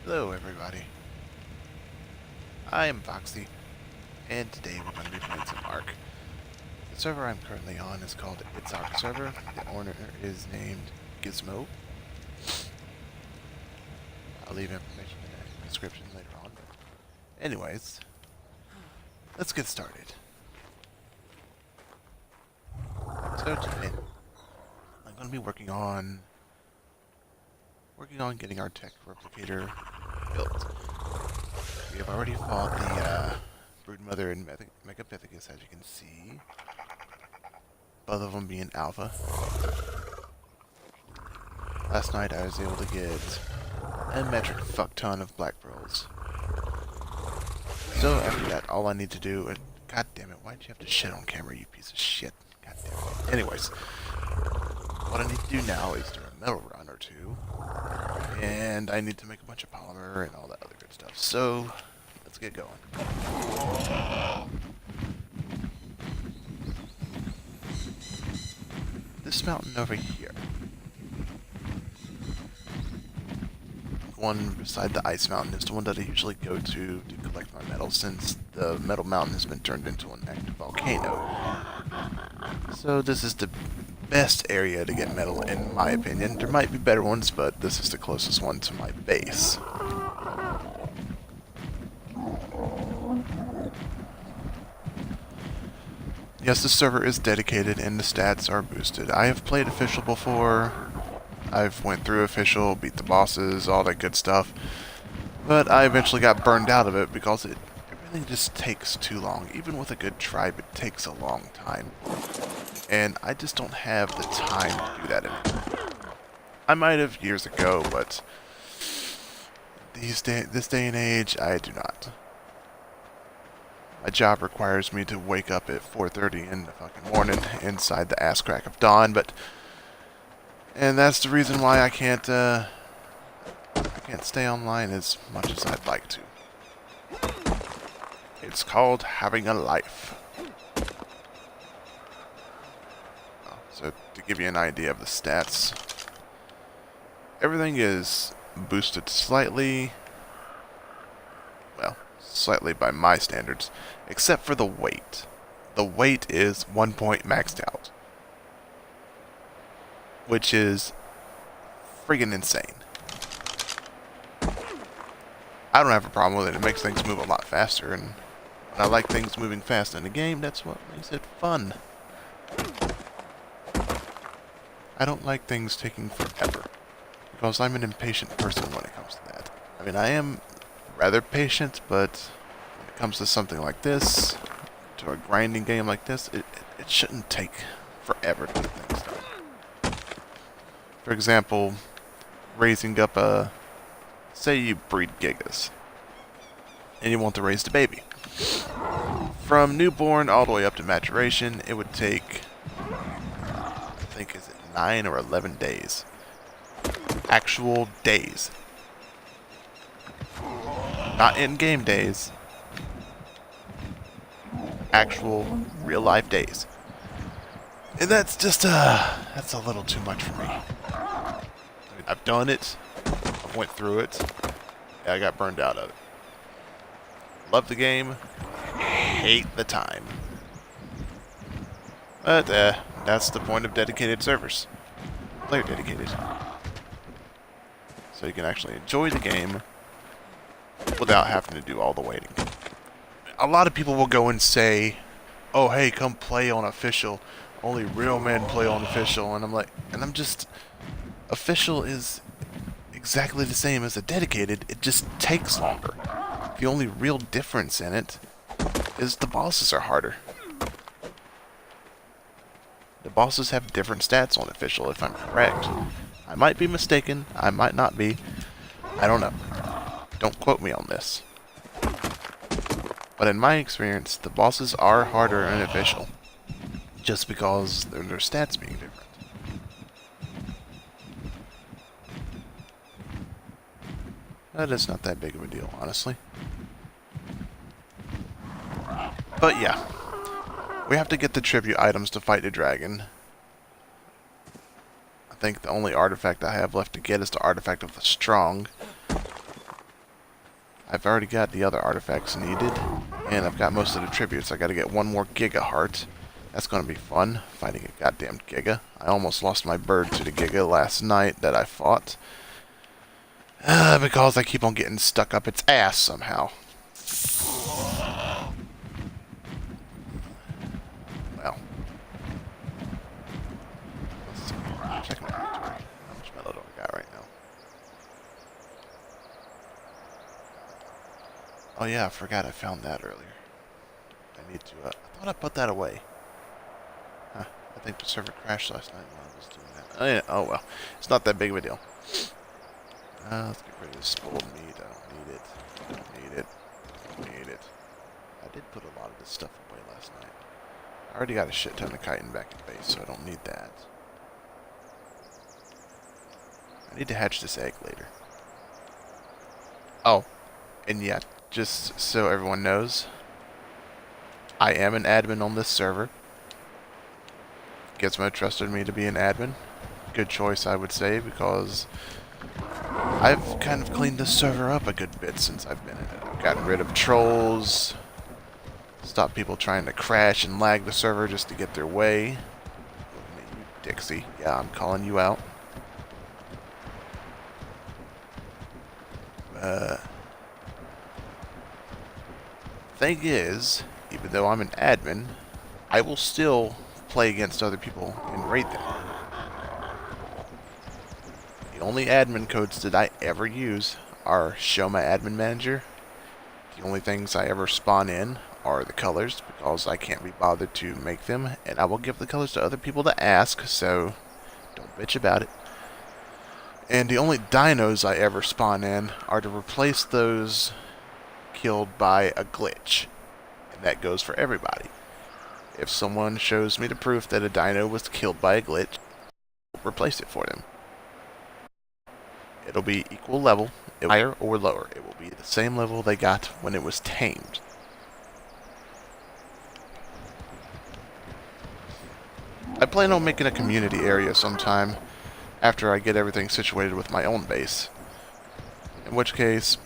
Hello everybody, I am Foxy, and today we're going to be playing some Ark. The server I'm currently on is called It's Ark server. The owner is named Gizmo. I'll leave information in the description later on. Anyways, let's get started. So today, I'm going to be working on getting our tech replicator built. We have already fought the Broodmother and Megapithecus, as you can see. Both of them being alpha. Last night I was able to get a metric fuck ton of black pearls. So after that, all I need to do... God damn it, why'd you have to shit on camera, you piece of shit? God damn it. Anyways, what I need to do now is do a metal run or two. And I need to make a bunch of polymer and all that other good stuff. So, let's get going. This mountain over here. One beside the ice mountain is the one that I usually go to collect my metal, since the metal mountain has been turned into an active volcano. So this is the best area to get metal in my opinion. There might be better ones, but this is the closest one to my base. Yes, the server is dedicated and the stats are boosted. I have played official before. I've went through official, beat the bosses, all that good stuff. But I eventually got burned out of it because everything just takes too long. Even with a good tribe, it takes a long time. And I just don't have the time to do that anymore. I might have years ago, but this day and age, I do not. My job requires me to wake up at 4:30 in the fucking morning inside the ass crack of dawn, and that's the reason why I can't stay online as much as I'd like to. It's called having a life. So to give you an idea of the stats, everything is boosted slightly, well, slightly by my standards, except for the weight. The weight is 1 point maxed out, which is friggin' insane. I don't have a problem with it. It makes things move a lot faster, and when I like things moving fast in a game, that's what makes it fun. I don't like things taking forever, because I'm an impatient person when it comes to that. I mean, I am rather patient, but when it comes to something like this, to a grinding game like this, it shouldn't take forever to get things done. For example, raising up a... Say you breed gigas, and you want to raise the baby. From newborn all the way up to maturation, it would take, I think, is it 9 or 11 days? Actual days. Not in-game days. Actual, real-life days. And that's just, that's a little too much for me. I mean, I've done it. I've went through it. Yeah, I got burned out of it. Love the game. Hate the time. But, that's the point of dedicated servers. Player dedicated. So you can actually enjoy the game without having to do all the waiting. A lot of people will go and say, oh, hey, come play on official. Only real men play on official. And I'm like, official is exactly the same as a dedicated. It just takes longer. The only real difference in it is the bosses are harder. The bosses have different stats on official, if I'm correct. I might be mistaken. I might not be. I don't know. Don't quote me on this. But in my experience, the bosses are harder in official, just because their stats being different. That is not that big of a deal, honestly. But yeah, we have to get the tribute items to fight the dragon. I think the only artifact I have left to get is the artifact of the strong. I've already got the other artifacts needed, and I've got most of the tributes. I got to get one more Giga Heart. That's going to be fun, fighting a goddamn Giga. I almost lost my bird to the Giga last night that I fought. Because I keep on getting stuck up its ass somehow. Well. Let's see. Check my inventory. How much metal do I got right now? Oh yeah, I forgot I found that earlier. I need to, I thought I put that away. Huh. I think the server crashed last night while I was doing that. Oh yeah, oh well. It's not that big of a deal. Let's get rid of this spoiled meat. I don't need it. Don't need it. Don't need it. I did put a lot of this stuff away last night. I already got a shit ton of chitin back in base, so I don't need that. I need to hatch this egg later. Oh, and yeah, just so everyone knows, I am an admin on this server. Gizmo trusted me to be an admin. Good choice, I would say, because I've kind of cleaned this server up a good bit since I've been in it. I've gotten rid of trolls, stopped people trying to crash and lag the server just to get their way. Look at me, you Dixie. Yeah, I'm calling you out. Thing is, even though I'm an admin, I will still play against other people and raid them. The only admin codes that I ever use are show my admin manager. The only things I ever spawn in are the colors, because I can't be bothered to make them, and I will give the colors to other people to ask, so don't bitch about it. And the only dinos I ever spawn in are to replace those killed by a glitch. And that goes for everybody. If someone shows me the proof that a dino was killed by a glitch, I'll replace it for them. It'll be equal level, higher or lower. It will be the same level they got when it was tamed. I plan on making a community area sometime after I get everything situated with my own base. In which case,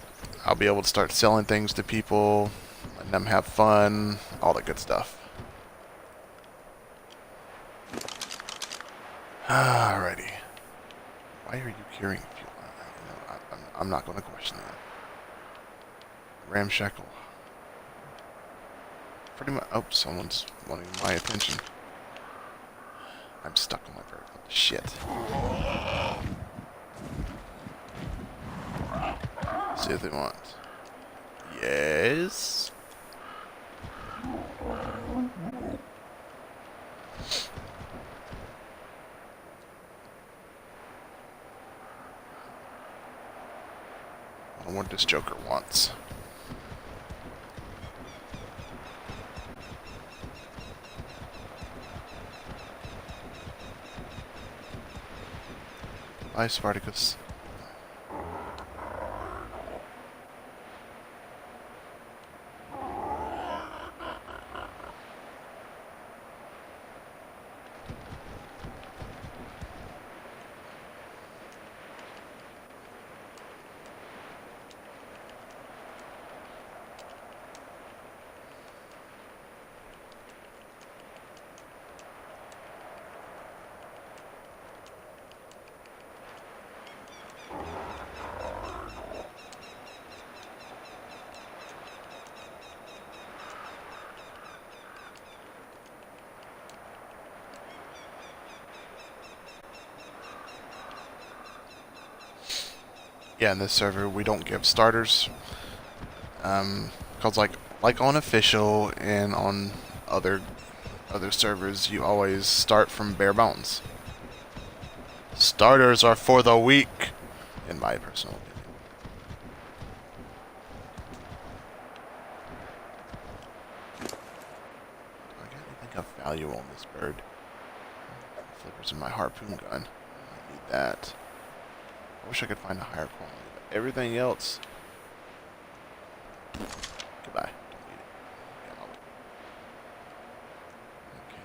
I'll be able to start selling things to people, letting them have fun, all that good stuff. Alrighty. Why are you carrying fuel? I'm not going to question that. Ramshackle. Pretty much. Oh, someone's wanting my attention. I'm stuck on my bird. What the shit? See what they want. Yes. I don't know what this Joker wants. Bye, Spartacus. Yeah, in this server we don't give starters. Cause like on official and on other servers, you always start from bare bones. Starters are for the weak, in my personal opinion. Do I got anything of value on this bird? Flippers in my harpoon gun. I need that. I wish I could find a higher quality, but everything else... Goodbye. Don't need it. Yeah, I'll... Okay.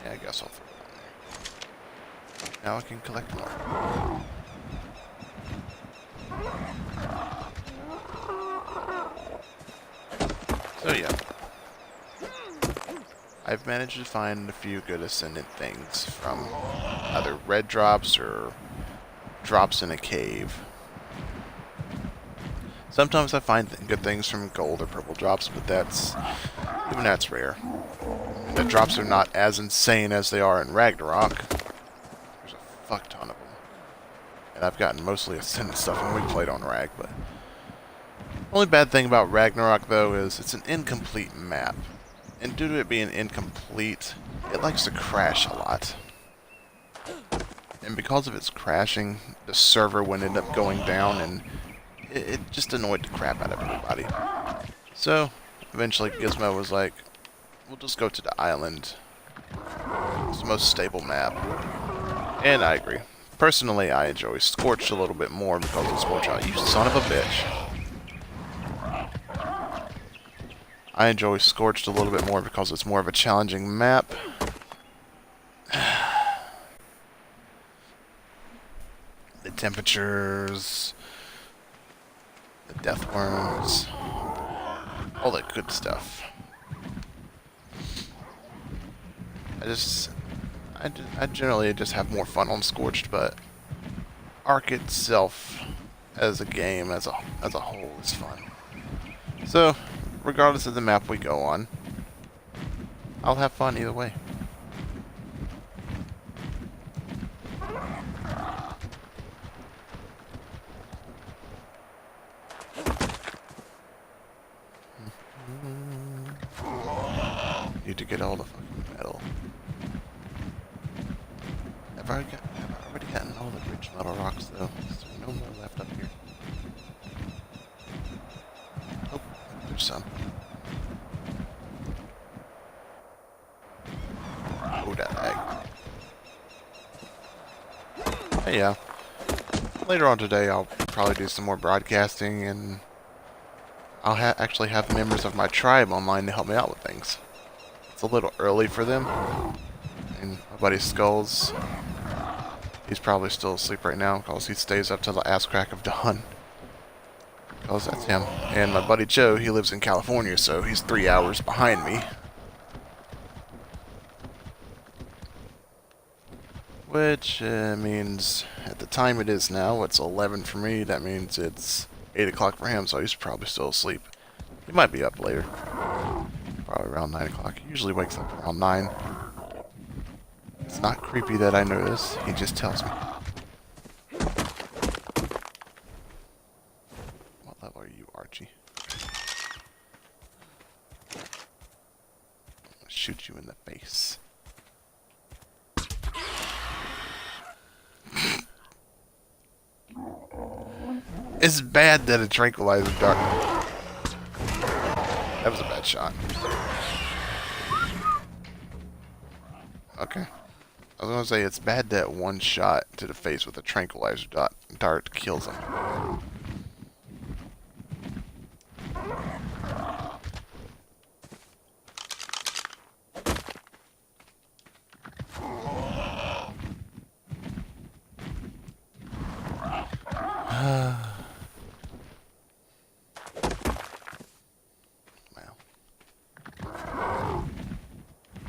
Metal. Yeah, I guess I'll throw it in there. Now I can collect more. So yeah. I've managed to find a few good Ascendant things from either red drops or drops in a cave. Sometimes I find good things from gold or purple drops, but even that's rare. The drops are not as insane as they are in Ragnarok. There's a fuck ton of them. And I've gotten mostly Ascendant stuff when we played on Rag, but the only bad thing about Ragnarok, though, is it's an incomplete map. And due to it being incomplete, it likes to crash a lot. And because of its crashing, the server would end up going down, and it just annoyed the crap out of everybody. So, eventually Gizmo was like, we'll just go to the island. It's the most stable map. And I agree. Personally, I enjoy Scorched a little bit more because it's more challenging. You son of a bitch. I enjoy Scorched a little bit more because it's more of a challenging map. The temperatures, the death worms, all that good stuff. I generally just have more fun on Scorched, but Ark itself, as a game, as a whole, is fun. So, regardless of the map we go on, I'll have fun either way. Need to get all the fucking metal. I've already gotten all the rich metal rocks, though. There's no more left up here. Oh, there's some. Oh, that lag. Hey, yeah. Later on today, I'll probably do some more broadcasting, and I'll actually have members of my tribe online to help me out with things. It's a little early for them. And my buddy Skulls, he's probably still asleep right now because he stays up till the ass crack of dawn. Because that's him. And my buddy Joe, he lives in California, so he's 3 hours behind me. Which means, at the time it is now, it's 11 for me. That means it's 8 o'clock for him, so he's probably still asleep. He might be up later. Probably around 9 o'clock. He usually wakes up around 9. It's not creepy that I know this. He just tells me. What level are you, Archie? I'm gonna shoot you in the face. It's bad that a tranquilizer dart. That was a bad shot. Okay. I was gonna say it's bad that one shot to the face with a tranquilizer dart kills him.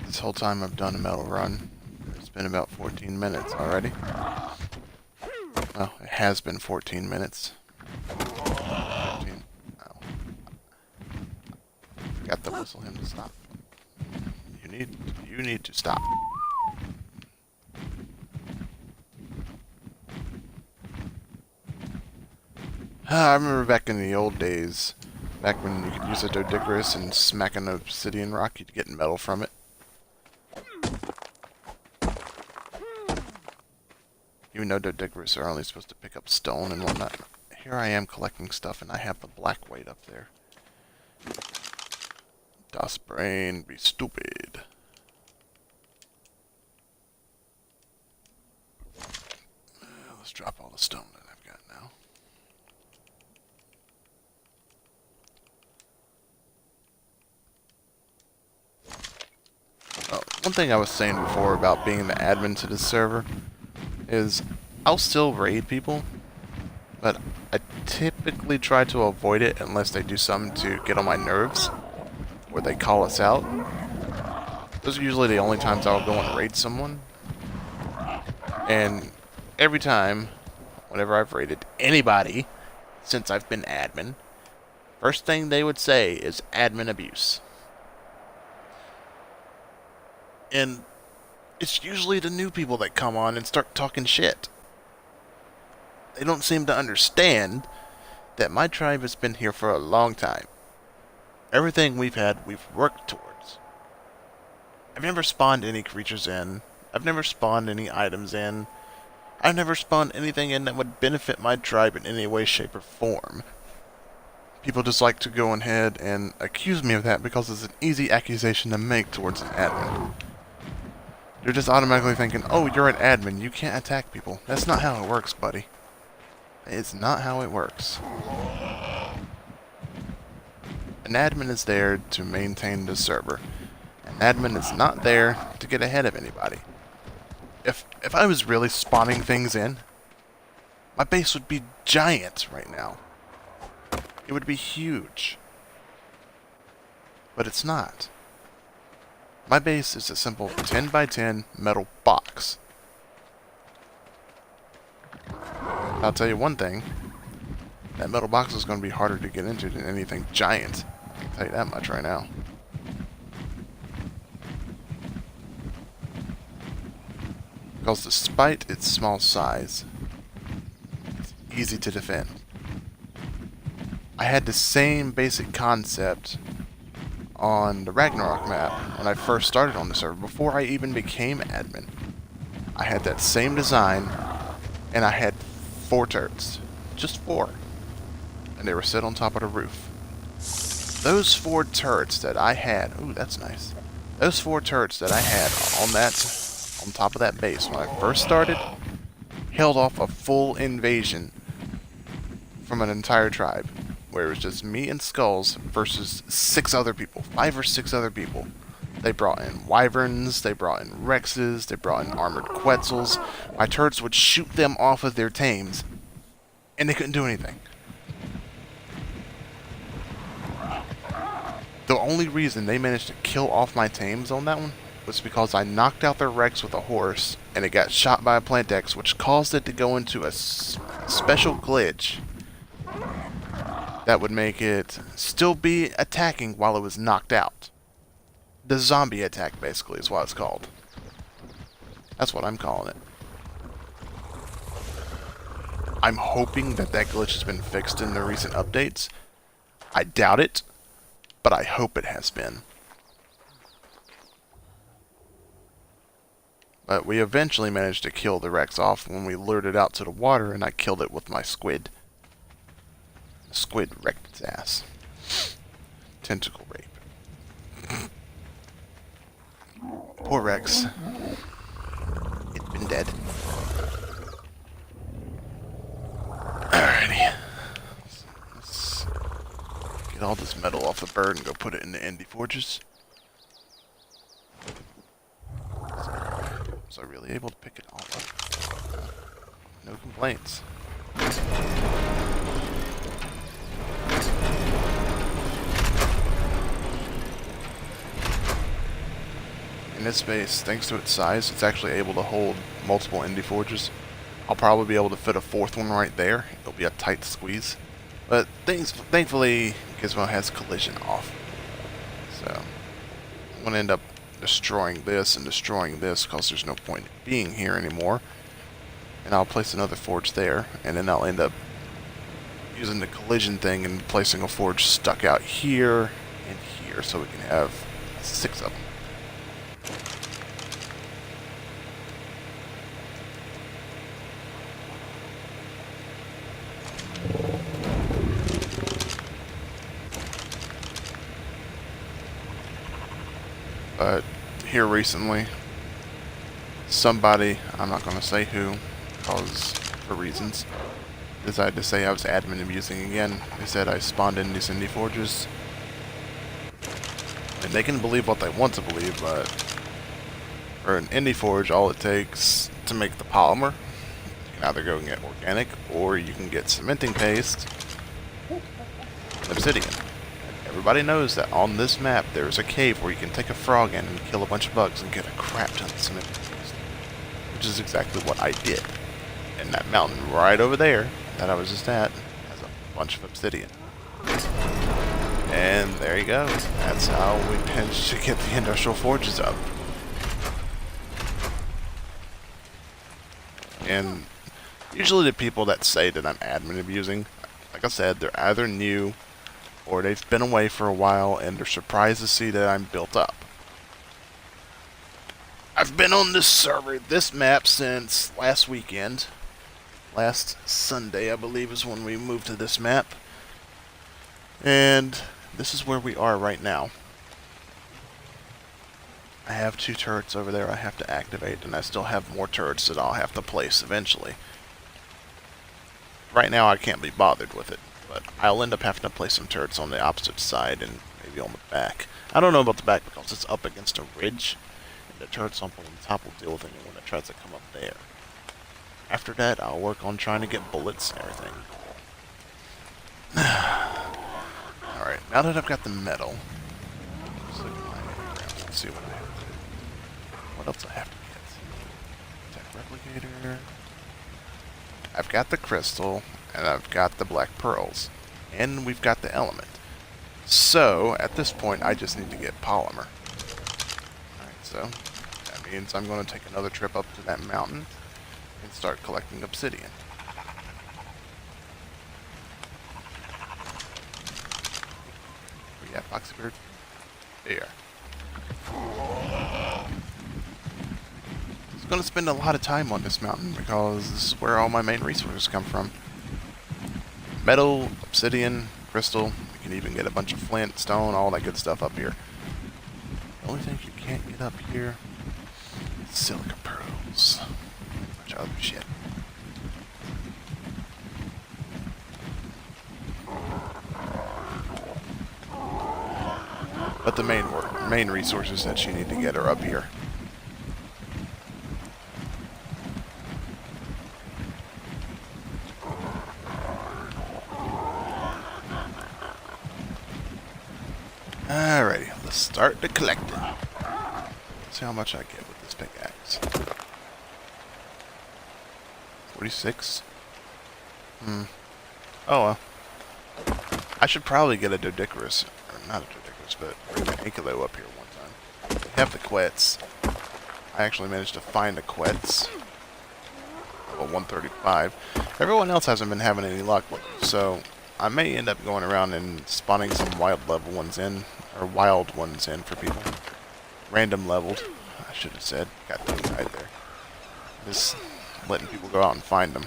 This whole time I've done a metal run, it's been about 14 minutes already. Well, it has been 14 minutes. 15. Oh. Forgot to whistle him to stop. You need to stop. I remember back in the old days, back when you could use a Dodicarus and smack an Obsidian rock, you'd get metal from it. Even though Dodicarus are only supposed to pick up stone and whatnot. Here I am collecting stuff and I have the black weight up there. Das Brain, be stupid. Let's drop all the stone that I've got now. Oh, One thing I was saying before about being the admin to this server is I'll still raid people, but I typically try to avoid it unless they do something to get on my nerves, or they call us out. Those are usually the only times I'll go and raid someone. And every time, whenever I've raided anybody since I've been admin, first thing they would say is admin abuse. And it's usually the new people that come on and start talking shit. They don't seem to understand that my tribe has been here for a long time. Everything we've had, we've worked towards. I've never spawned any creatures in. I've never spawned any items in. I've never spawned anything in that would benefit my tribe in any way, shape, or form. People just like to go ahead and accuse me of that because it's an easy accusation to make towards an admin. They're just automatically thinking, oh, you're an admin, you can't attack people. That's not how it works, buddy. It's not how it works. An admin is there to maintain the server. An admin is not there to get ahead of anybody. If I was really spawning things in, my base would be giant right now. It would be huge. But it's not. My base is a simple 10 by 10 metal box. I'll tell you one thing. That metal box is going to be harder to get into than anything giant. I can tell you that much right now. Because despite its small size, it's easy to defend. I had the same basic concept on the Ragnarok map when I first started on the server, before I even became admin. I had that same design, and I had 4 turrets. Just 4. And they were set on top of the roof. Those 4 turrets that I had, ooh, that's nice. Those 4 turrets that I had on top of that base when I first started, held off a full invasion from an entire tribe, where it was just me and Skulls versus 6 other people, 5 or 6 other people. They brought in wyverns, they brought in rexes, they brought in armored quetzals. My turrets would shoot them off of their tames, and they couldn't do anything. The only reason they managed to kill off my tames on that one was because I knocked out their Rex with a horse, and it got shot by a plant X, which caused it to go into a special glitch that would make it still be attacking while it was knocked out. The zombie attack, basically, is what it's called. That's what I'm calling it. I'm hoping that that glitch has been fixed in the recent updates. I doubt it, but I hope it has been. But we eventually managed to kill the Rex off when we lured it out to the water, and I killed it with my squid. The squid wrecked its ass. Tentacle rape. Poor Rex. It's been dead. Alrighty. Let's get all this metal off the bird and go put it in the Indie Forges. Was I really able to pick it all up? No complaints. In this space, thanks to its size, it's actually able to hold multiple Indie Forges. I'll probably be able to fit a 4th one right there. It'll be a tight squeeze. But thankfully, Gizmo has collision off. So, I'm going to end up destroying this and destroying this because there's no point in being here anymore. And I'll place another forge there, and then I'll end up using the collision thing and placing a forge stuck out here and here so we can have 6 of them. But here recently, somebody, I'm not going to say who, because for reasons, decided to say I was admin abusing again. They said I spawned in these Indie Forges. And they can believe what they want to believe, but For an indie forge, all it takes to make the polymer, you can either go and get organic, or you can get cementing paste and obsidian. Everybody knows that on this map there's a cave where you can take a frog in and kill a bunch of bugs and get a crap ton of cementing paste, which is exactly what I did. And that mountain right over there that I was just at has a bunch of obsidian. And there you go. That's how we managed to get the industrial forges up. And usually the people that say that I'm admin abusing, like I said, they're either new or they've been away for a while and they're surprised to see that I'm built up. I've been on this server, this map, since last weekend. Last Sunday, I believe, is when we moved to this map. And this is where we are right now. I have 2 turrets over there I have to activate, and I still have more turrets that I'll have to place eventually. Right now I can't be bothered with it, but I'll end up having to place some turrets on the opposite side and maybe on the back. I don't know about the back because it's up against a ridge, and the turrets on the top will deal with anyone that tries to come up there. After that, I'll work on trying to get bullets and everything. Alright, now that I've got the metal, let's look at my area and see what I have to do. What else I have to get? Tech replicator. I've got the crystal, and I've got the black pearls, and we've got the element. So, at this point, I just need to get polymer. Alright, so that means I'm going to take another trip up to that mountain and start collecting obsidian. Where you at, Foxy Bird? There. I'm going to spend a lot of time on this mountain because this is where all my main resources come from. Metal, obsidian, crystal, you can even get a bunch of flint, stone, all that good stuff up here. The only thing you can't get up here is silica pearls. Bunch of other shit. But the main resources that you need to get are up here. Alrighty, let's start the collecting. Let's see how much I get with this pickaxe. 46? Oh well. I should probably get a Dodicarus, or not a Dodicarus, but bring the Ankylo up here one time. We have the Quets. I actually managed to find the Quets. Level 135. Everyone else hasn't been having any luck with them, so I may end up going around and spawning some wild ones in for people. Random leveled, I should have said. Got those right there. Just letting people go out and find them.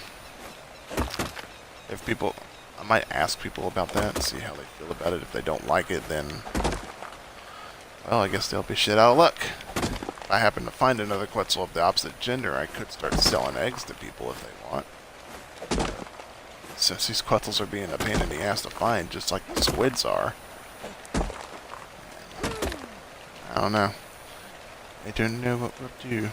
If people, I might ask people about that and see how they feel about it. If they don't like it, then, well, I guess they'll be shit out of luck. If I happen to find another Quetzal of the opposite gender, I could start selling eggs to people if they want. Since these Quetzals are being a pain in the ass to find, just like the squids are. I don't know. I don't know what we'll do.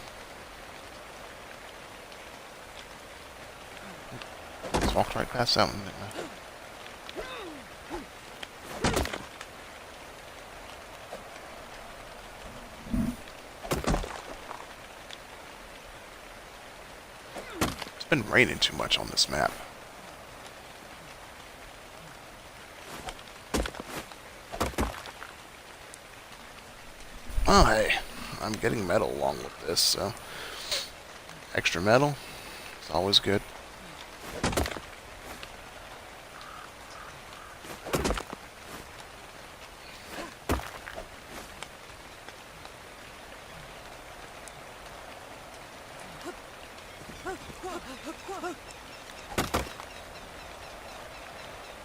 Just walked right past that one, didn't I? It's been raining too much on this map. Oh, hey, I'm getting metal along with this, so extra metal is always good.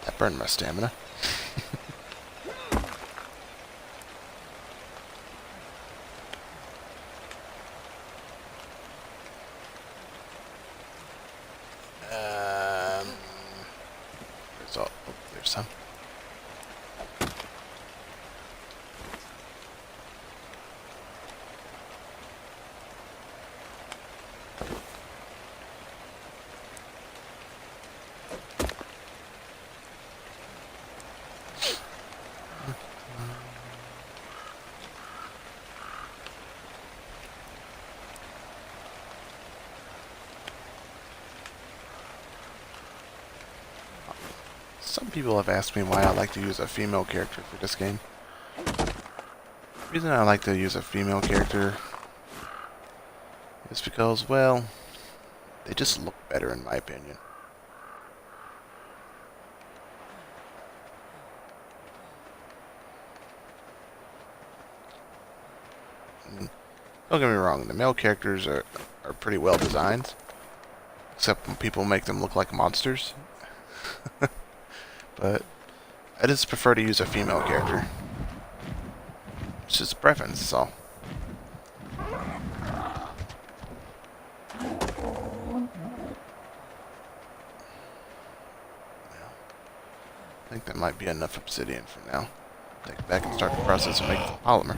That burned my stamina. There's some. people have asked me why I like to use a female character for this game. The reason I like to use a female character is because, well, they just look better in my opinion. Don't get me wrong, the male characters are pretty well designed. Except when people make them look like monsters. But I just prefer to use a female character. It's just a preference, that's all. I think that might be enough obsidian for now. Take it back and start the process of making polymer.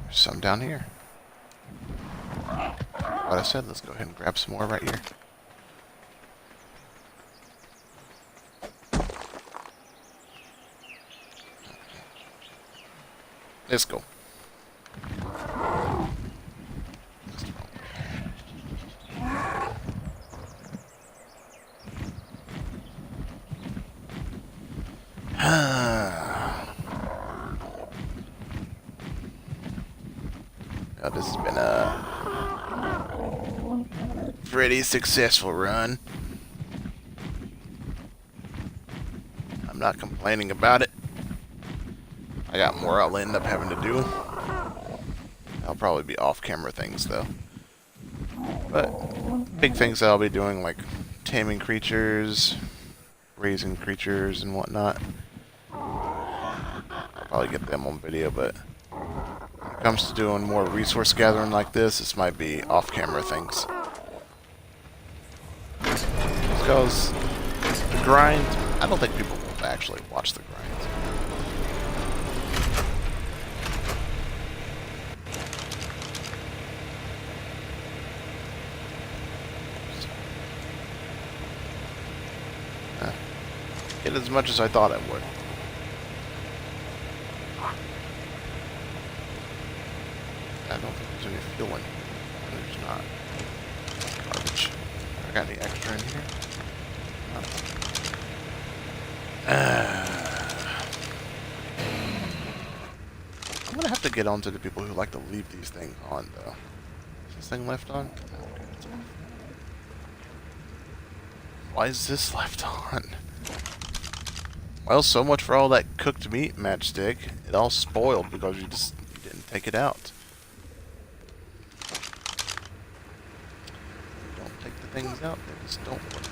There's some down here. What I said, let's go ahead and grab some more right here. Let's go. Now, this has been a pretty successful run. I'm not complaining about it. I got more I'll end up having to do. I'll probably be off-camera things, though. But big things that I'll be doing, like taming creatures, raising creatures, and whatnot. Probably get them on video, but when it comes to doing more resource gathering like this might be off-camera things. Because the grind, I don't think people will actually watch the grind. Get as much as I thought I would. I don't think there's any fuel in here. There's not. Garbage. I got any extra in here? I'm gonna have to get on to the people who like to leave these things on, though. Is this thing left on? Okay, it's off. Why is this left on? Well, so much for all that cooked meat, Matchstick. It all spoiled because you didn't take it out. Don't take the things out, they just don't work.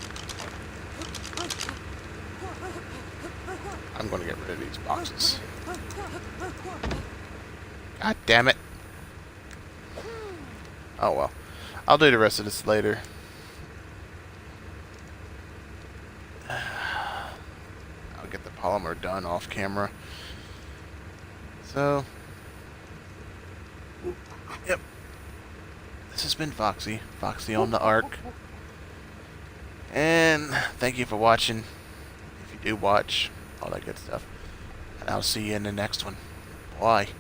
I'm going to get rid of these boxes. God damn it. Oh well. I'll do the rest of this later. I'll get the polymer done off camera. So, yep. This has been Foxy. Foxy on the Ark. And thank you for watching. If you do watch, all that good stuff. And I'll see you in the next one. Bye.